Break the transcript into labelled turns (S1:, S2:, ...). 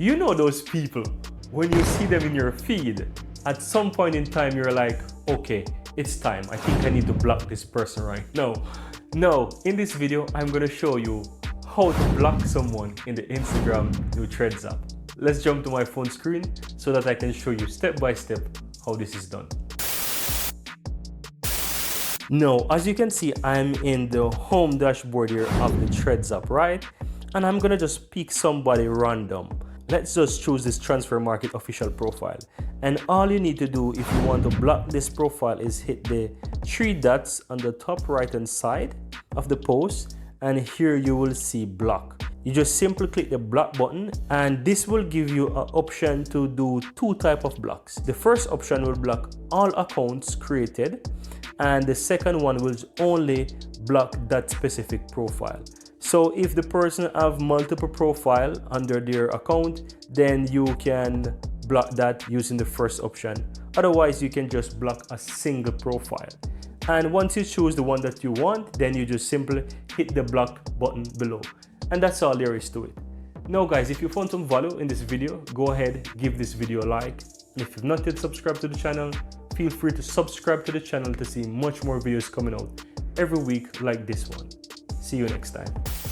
S1: You know those people, when you see them in your feed, at some point in time you're like, okay, it's time. I think I need to block this person right now. No, in this video, I'm gonna show you how to block someone in the Instagram new Threads app. Let's jump to my phone screen so that I can show you step by step how this is done. Now, as you can see, I'm in the home dashboard here of the Threads app, right? And I'm gonna just pick somebody random. Let's just choose this Transfer Market official profile. And all you need to do if you want to block this profile is hit the three dots on the top right hand side of the post, and here you will see block. You just simply click the block button, and this will give you an option to do two types of blocks. The first option will block all accounts created, and the second one will only block that specific profile. So if the person have multiple profile under their account, then you can block that using the first option. Otherwise, you can just block a single profile. And once you choose the one that you want, then you just simply hit the block button below. And that's all there is to it. Now guys, if you found some value in this video, go ahead, give this video a like. And if you've not yet subscribed to the channel, feel free to subscribe to the channel to see much more videos coming out every week like this one. See you next time.